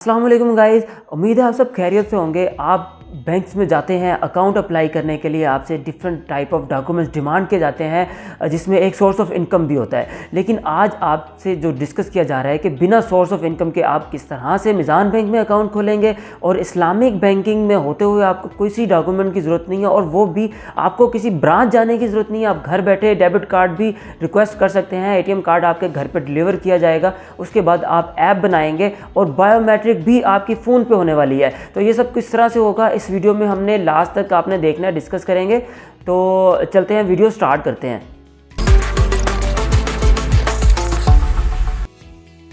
अस्सलाम वालेकुम गाइस, उम्मीद है आप सब खैरियत से होंगे। आप बैंक्स में जाते हैं अकाउंट अप्लाई करने के लिए, आपसे different type of documents demand किए जाते हैं जिसमें एक सोर्स ऑफ इनकम भी होता है। लेकिन आज आपसे जो डिस्कस किया जा रहा है कि बिना सोर्स ऑफ इनकम के आप किस तरह से मिज़ान बैंक में अकाउंट खोलेंगे और इस्लामिक बैंकिंग में होते हुए आपको किसी डॉक्यूमेंट की ज़रूरत नहीं है और वो भी आपको किसी ब्रांच जाने की ज़रूरत नहीं है। आप घर बैठे डेबिट कार्ड भी रिक्वेस्ट कर सकते हैं, एटीएम कार्ड आपके घर पर डिलीवर किया जाएगा। उसके बाद आप ऐप बनाएंगे और बायोमेट्रिक भी आपकी फ़ोन पे होने वाली है। तो ये सब किस तरह से होगा इस वीडियो में हमने लास्ट तक आपने देखना है, डिस्कस करेंगे। तो चलते हैं, वीडियो स्टार्ट करते हैं।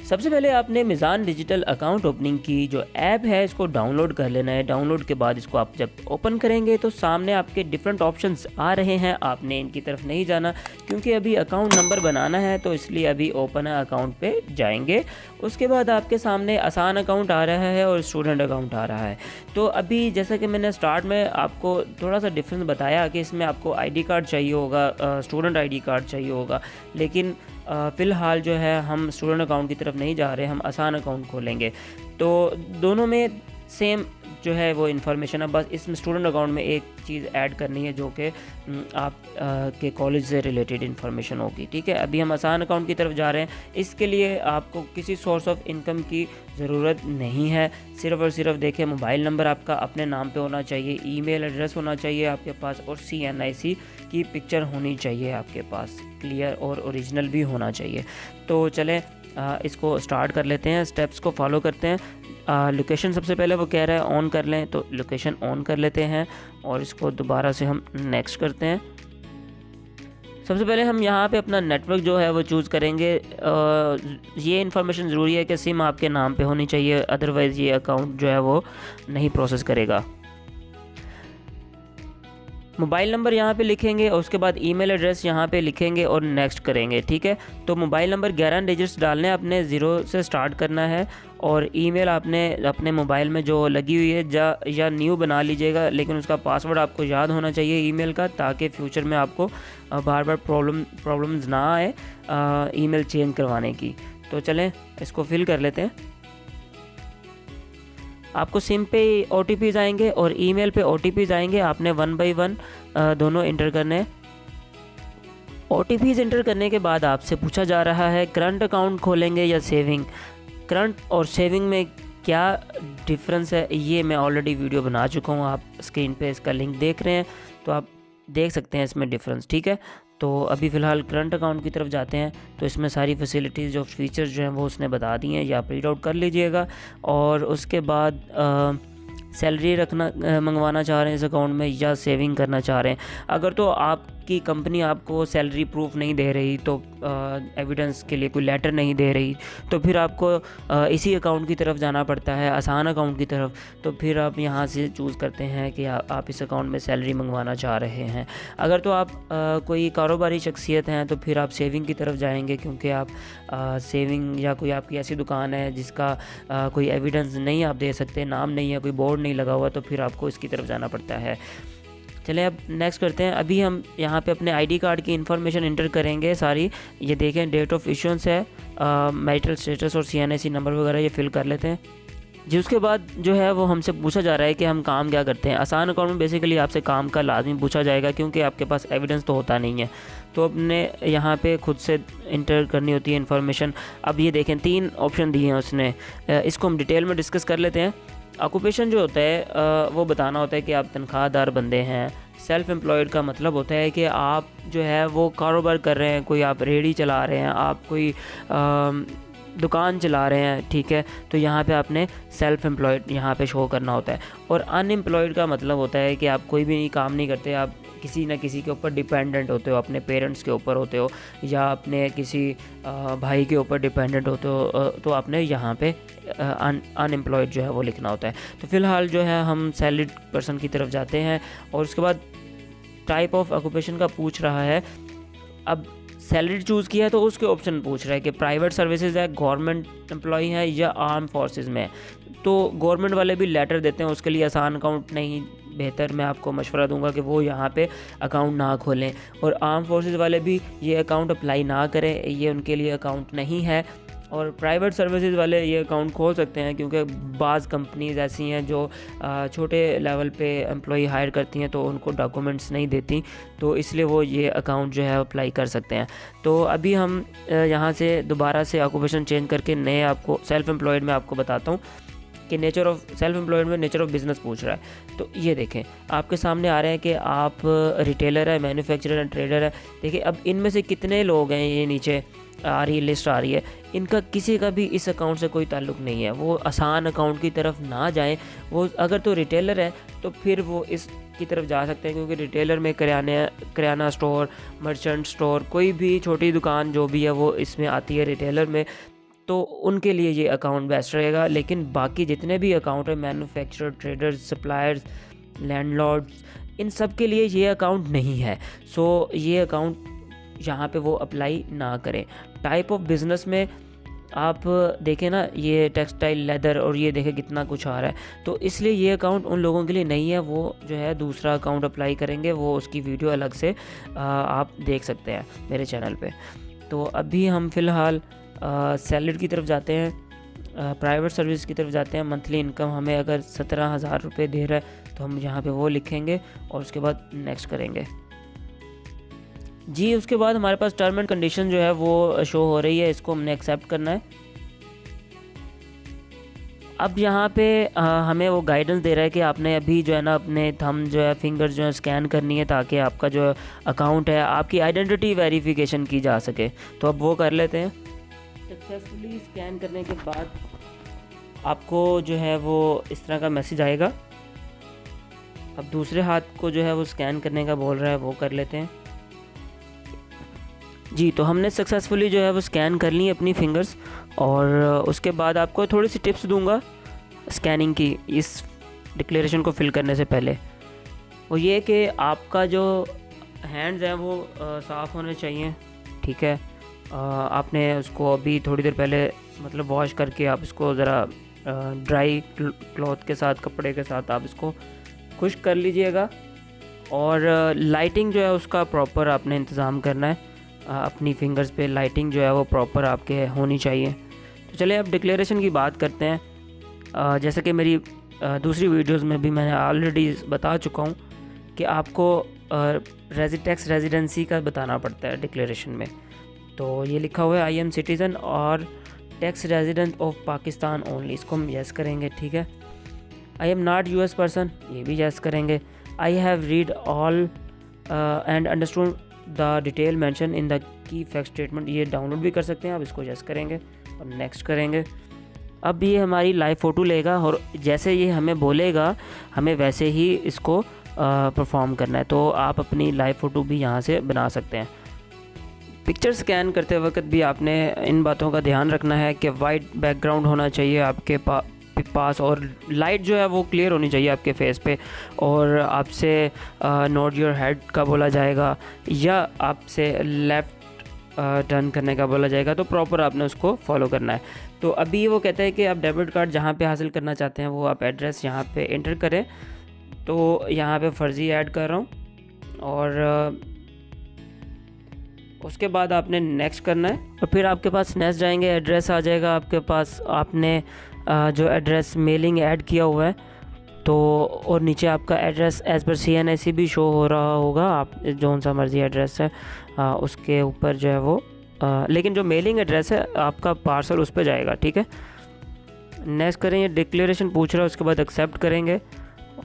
सबसे पहले आपने मिज़ान डिजिटल अकाउंट ओपनिंग की जो ऐप है इसको डाउनलोड कर लेना है। डाउनलोड के बाद इसको आप जब ओपन करेंगे तो सामने आपके डिफरेंट ऑप्शंस आ रहे हैं। आपने इनकी तरफ नहीं जाना क्योंकि अभी अकाउंट नंबर बनाना है, तो इसलिए अभी ओपन अकाउंट पे जाएंगे। उसके बाद आपके सामने आसान अकाउंट आ रहा है और स्टूडेंट अकाउंट आ रहा है। तो अभी जैसा कि मैंने स्टार्ट में आपको थोड़ा सा डिफरेंस बताया कि इसमें आपको ID कार्ड चाहिए होगा, स्टूडेंट ID कार्ड चाहिए होगा। लेकिन फ़िलहाल जो है हम स्टूडेंट अकाउंट की तरफ नहीं जा रहे, हम आसान अकाउंट खोलेंगे। तो दोनों में सेम जो है वो इन्फॉर्मेशन है, बस इसमें स्टूडेंट अकाउंट में एक चीज़ ऐड करनी है जो कि आप के कॉलेज से रिलेटेड इन्फॉर्मेशन होगी। ठीक है, अभी हम आसान अकाउंट की तरफ जा रहे हैं। इसके लिए आपको किसी सोर्स ऑफ इनकम की ज़रूरत नहीं है। सिर्फ़ और सिर्फ देखिए, मोबाइल नंबर आपका अपने नाम पे होना चाहिए, ईमेल एड्रेस होना चाहिए आपके पास और CNIC की पिक्चर होनी चाहिए आपके पास, क्लियर और ओरिजिनल भी होना चाहिए। तो चलें इसको स्टार्ट कर लेते हैं, स्टेप्स को फॉलो करते हैं। लोकेशन सबसे पहले वो कह रहा है ऑन कर लें, तो लोकेशन ऑन कर लेते हैं और इसको दोबारा से हम नेक्स्ट करते हैं। सबसे पहले हम यहाँ पे अपना नेटवर्क जो है वो चूज़ करेंगे। ये इन्फॉर्मेशन ज़रूरी है कि सिम आपके नाम पे होनी चाहिए, अदरवाइज़ ये अकाउंट जो है वो नहीं प्रोसेस करेगा। मोबाइल नंबर यहाँ पे लिखेंगे और उसके बाद ईमेल एड्रेस यहाँ पे लिखेंगे और नेक्स्ट करेंगे। ठीक है, तो मोबाइल नंबर 11 डिजिट्स डालने हैं, अपने 0 से स्टार्ट करना है। और ईमेल आपने अपने मोबाइल में जो लगी हुई है या न्यू बना लीजिएगा, लेकिन उसका पासवर्ड आपको याद होना चाहिए ईमेल का, ताकि फ्यूचर में आपको बार बार प्रॉब्लम्स ना आए ईमेल चेंज करवाने की। तो चलें इसको फिल कर लेते हैं। आपको सिम पे OTPs आएंगे और ईमेल पे OTPs आएंगे। आपने 1 बाई 1 दोनों इंटर करने हैं। OTPs इंटर करने के बाद आपसे पूछा जा रहा है करंट अकाउंट खोलेंगे या सेविंग। करंट और सेविंग में क्या डिफरेंस है ये मैं ऑलरेडी वीडियो बना चुका हूँ, आप स्क्रीन पे इसका लिंक देख रहे हैं तो आप देख सकते हैं इसमें डिफरेंस। ठीक है, तो अभी फ़िलहाल करंट अकाउंट की तरफ जाते हैं। तो इसमें सारी फैसिलिटीज़ जो फीचर्स जो हैं वो उसने बता दी हैं, या प्रिंट आउट कर लीजिएगा। और उसके बाद सैलरी रखना मंगवाना चाह रहे हैं इस अकाउंट में या सेविंग करना चाह रहे हैं। अगर तो आपकी कंपनी आपको सैलरी प्रूफ नहीं दे रही, तो एविडेंस के लिए कोई लेटर नहीं दे रही, तो फिर आपको इसी अकाउंट की तरफ जाना पड़ता है, आसान अकाउंट की तरफ। तो फिर आप यहाँ से चूज़ करते हैं कि आप इस अकाउंट में सैलरी मंगवाना चाह रहे हैं। अगर तो आप कोई कारोबारी शख्सियत हैं तो फिर आप सेविंग की तरफ जाएंगे, क्योंकि आप सेविंग या कोई आपकी ऐसी दुकान है जिसका कोई एविडेंस नहीं आप दे सकते, नाम नहीं है, कोई बोर्ड नहीं लगा हुआ, तो फिर आपको इसकी तरफ जाना पड़ता है। चलें अब नेक्स्ट करते हैं। अभी हम यहाँ पे अपने ID कार्ड की इन्फॉर्मेशन इंटर करेंगे सारी। ये देखें, डेट ऑफ इशुएंस है, मैरिटल स्टेटस और CNIC नंबर वगैरह ये फिल कर लेते हैं जी। उसके बाद जो है वो हमसे पूछा जा रहा है कि हम काम क्या करते हैं। आसान अकाउंट में बेसिकली आपसे काम का लाजमी पूछा जाएगा, क्योंकि आपके पास एविडेंस तो होता नहीं है, तो अपने यहाँ पे खुद से इंटर करनी होती है इन्फॉर्मेशन। अब ये देखें 3 ऑप्शन दिए हैं उसने, इसको हम डिटेल में डिस्कस कर लेते हैं। ऑक्यूपेशन जो होता है वो बताना होता है कि आप तनख्वाहदार बंदे हैं। सेल्फ एम्प्लॉयड का मतलब होता है कि आप जो है वो कारोबार कर रहे हैं, कोई आप रेहड़ी चला रहे हैं, आप कोई दुकान चला रहे हैं। ठीक है, तो यहाँ पे आपने सेल्फ एम्प्लॉयड यहाँ पे शो करना होता है। और अनएम्प्लॉयड का मतलब होता है कि आप कोई भी काम नहीं करते, आप किसी न किसी के ऊपर डिपेंडेंट होते हो, अपने पेरेंट्स के ऊपर होते हो या अपने किसी भाई के ऊपर डिपेंडेंट होते हो, तो आपने यहाँ पे अनएम्प्लॉयड जो है वो लिखना होता है। तो फ़िलहाल जो है हम सैलरीड पर्सन की तरफ जाते हैं और उसके बाद टाइप ऑफ ऑक्यूपेशन का पूछ रहा है। अब सैलरी चूज़ किया है तो उसके ऑप्शन पूछ रहा है कि प्राइवेट सर्विसेज है, गवर्नमेंट एम्प्लॉई है या आर्म फोर्सेस में। तो गवर्नमेंट वाले भी लेटर देते हैं, उसके लिए आसान अकाउंट नहीं, बेहतर मैं आपको मशवरा दूंगा कि वो यहाँ पे अकाउंट ना खोलें। और आर्म फोर्सेस वाले भी ये अकाउंट अप्लाई ना करें, ये उनके लिए अकाउंट नहीं है। और प्राइवेट सर्विसेज वाले ये अकाउंट खोल सकते हैं, क्योंकि बाज़ कंपनीज़ ऐसी हैं जो छोटे लेवल पे एम्प्लॉई हायर करती हैं तो उनको डॉक्यूमेंट्स नहीं देती, तो इसलिए वो ये अकाउंट जो है अप्लाई कर सकते हैं। तो अभी हम यहाँ से दोबारा से ऑक्यूपेशन चेंज करके नए आपको सेल्फ़ एम्प्लॉयड में आपको बताता हूँ कि नेचर ऑफ़ सेल्फ़ एम्प्लॉयड में नेचर ऑफ़ बिज़नेस पूछ रहा है। तो ये देखें आपके सामने आ रहे हैं कि आप रिटेलर है, मैन्युफैक्चरर एंड ट्रेडर है। देखिए अब इनमें से कितने लोग हैं, ये नीचे आ रही लिस्ट आ रही है, इनका किसी का भी इस अकाउंट से कोई ताल्लुक़ नहीं है। वो आसान अकाउंट की तरफ ना जाएं। वो अगर तो रिटेलर है तो फिर वो इस की तरफ जा सकते हैं, क्योंकि रिटेलर में किराना स्टोर, मर्चेंट स्टोर, कोई भी छोटी दुकान जो भी है वो इसमें आती है रिटेलर में, तो उनके लिए ये अकाउंट बेस्ट रहेगा। लेकिन बाकी जितने भी अकाउंट है, मैन्युफैक्चरर, ट्रेडर्स, सप्लायर्स, लैंडलॉर्ड्स, इन सब के लिए ये अकाउंट नहीं है। सो ये अकाउंट यहाँ पे वो अप्लाई ना करें। टाइप ऑफ बिज़नेस में आप देखें ना, ये टेक्सटाइल, लेदर और ये देखें कितना कुछ आ रहा है, तो इसलिए ये अकाउंट उन लोगों के लिए नहीं है। वो जो है दूसरा अकाउंट अप्लाई करेंगे, वो उसकी वीडियो अलग से आप देख सकते हैं मेरे चैनल पे। तो अभी हम फ़िलहाल सैलरी की तरफ जाते हैं, प्राइवेट सर्विस की तरफ जाते हैं। मंथली इनकम हमें अगर 17,000 रुपये दे रहा है तो हम यहाँ पे वो लिखेंगे और उसके बाद नेक्स्ट करेंगे जी। उसके बाद हमारे पास टर्म एंड कंडीशन जो है वो शो हो रही है, इसको हमने एक्सेप्ट करना है। अब यहाँ पे हमें वो गाइडेंस दे रहा है कि आपने अभी जो है ना अपने थंब जो है, फिंगर्स जो है स्कैन करनी है, ताकि आपका जो अकाउंट है, आपकी आइडेंटिटी वेरिफिकेशन की जा सके। तो अब वो कर लेते हैं। सक्सेसफुली स्कैन करने के बाद आपको जो है वो इस तरह का मैसेज आएगा। अब दूसरे हाथ को जो है वो स्कैन करने का बोल रहा है, वो कर लेते हैं जी। तो हमने सक्सेसफुली जो है वो स्कैन कर ली अपनी फिंगर्स, और उसके बाद आपको थोड़ी सी टिप्स दूंगा स्कैनिंग की इस डिक्लेरेशन को फिल करने से पहले। वो ये कि आपका जो हैंड्स हैं वो साफ़ होने चाहिए, ठीक है। आपने उसको अभी थोड़ी देर पहले मतलब वॉश करके आप इसको ज़रा ड्राई क्लॉथ के साथ, कपड़े के साथ आप इसको खुश्क कर लीजिएगा। और लाइटिंग जो है उसका प्रॉपर आपने इंतज़ाम करना है। अपनी फिंगर्स पे लाइटिंग जो है वो प्रॉपर आपके होनी चाहिए। तो चलिए अब डिक्लेरेशन की बात करते हैं। जैसे कि मेरी दूसरी वीडियोस में भी मैंने ऑलरेडी बता चुका हूँ कि आपको टैक्स रेजिडेंसी का बताना पड़ता है डिक्लेरेशन में। तो ये लिखा हुआ है आई एम सिटीज़न और tax resident of Pakistan only, इसको हम यस करेंगे, ठीक है। I am not US person, ये भी यस करेंगे। I have read all and understood the detail mention in the key fact statement, ये डाउनलोड भी कर सकते हैं आप, इसको यस करेंगे और नेक्स्ट करेंगे। अब ये हमारी लाइव फ़ोटो लेगा और जैसे ये हमें बोलेगा हमें वैसे ही इसको परफॉर्म करना है। तो आप अपनी लाइव फ़ोटो भी यहाँ से बना सकते हैं। पिक्चर स्कैन करते वक्त भी आपने इन बातों का ध्यान रखना है कि वाइट बैकग्राउंड होना चाहिए आपके पास, और लाइट जो है वो क्लियर होनी चाहिए आपके फेस पे, और आपसे नोड योर हेड का बोला जाएगा या आपसे लेफ़्ट टर्न करने का बोला जाएगा। तो प्रॉपर आपने उसको फॉलो करना है। तो अभी वो कहता है कि आप डेबिट कार्ड जहाँ पे हासिल करना चाहते हैं वो आप एड्रेस यहाँ पे एंटर करें। तो यहाँ पे फ़र्ज़ी ऐड कर रहा हूँ और उसके बाद आपने नेक्स्ट करना है और फिर आपके पास नेक्स्ट जाएंगे, एड्रेस आ जाएगा आपके पास। आपने जो एड्रेस मेलिंग ऐड किया हुआ है तो, और नीचे आपका एड्रेस एज़ पर CNIC भी शो हो रहा होगा, आप जौन सा मर्ज़ी एड्रेस है उसके ऊपर जो है वो लेकिन जो मेलिंग एड्रेस है आपका पार्सल उस पर जाएगा, ठीक है। नेक्स्ट करें, ये डिक्लेरेशन पूछ रहा है, उसके बाद एक्सेप्ट करेंगे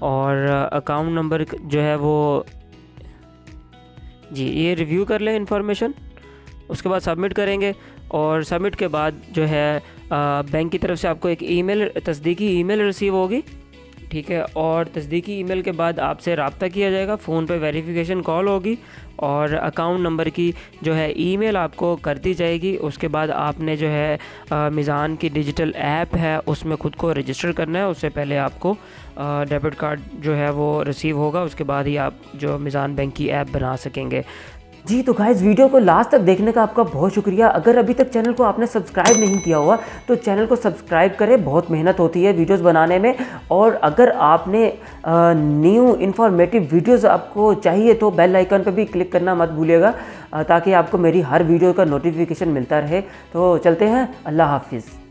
और अकाउंट नंबर जो है वो जी ये रिव्यू कर लें इन्फॉर्मेशन। उसके बाद सबमिट करेंगे और सबमिट के बाद जो है बैंक की तरफ से आपको एक ईमेल, तस्दीकी ईमेल रिसीव होगी, ठीक है। और तस्दीकी ईमेल के बाद आपसे रब्ता किया जाएगा, फ़ोन पे वेरिफिकेशन कॉल होगी और अकाउंट नंबर की जो है ईमेल आपको कर दी जाएगी। उसके बाद आपने जो है मीज़ान की डिजिटल ऐप है उसमें ख़ुद को रजिस्टर करना है। उससे पहले आपको डेबिट कार्ड जो है वो रिसीव होगा, उसके बाद ही आप जो मीज़ान बैंक की ऐप बना सकेंगे। जी तो गाइस, वीडियो को लास्ट तक देखने का आपका बहुत शुक्रिया। अगर अभी तक चैनल को आपने सब्सक्राइब नहीं किया हुआ तो चैनल को सब्सक्राइब करें, बहुत मेहनत होती है वीडियोस बनाने में। और अगर आपने न्यू इन्फॉर्मेटिव वीडियोस आपको चाहिए तो बेल आइकन पर भी क्लिक करना मत भूलिएगा, ताकि आपको मेरी हर वीडियो का नोटिफिकेशन मिलता रहे। तो चलते हैं, अल्लाह हाफिज़।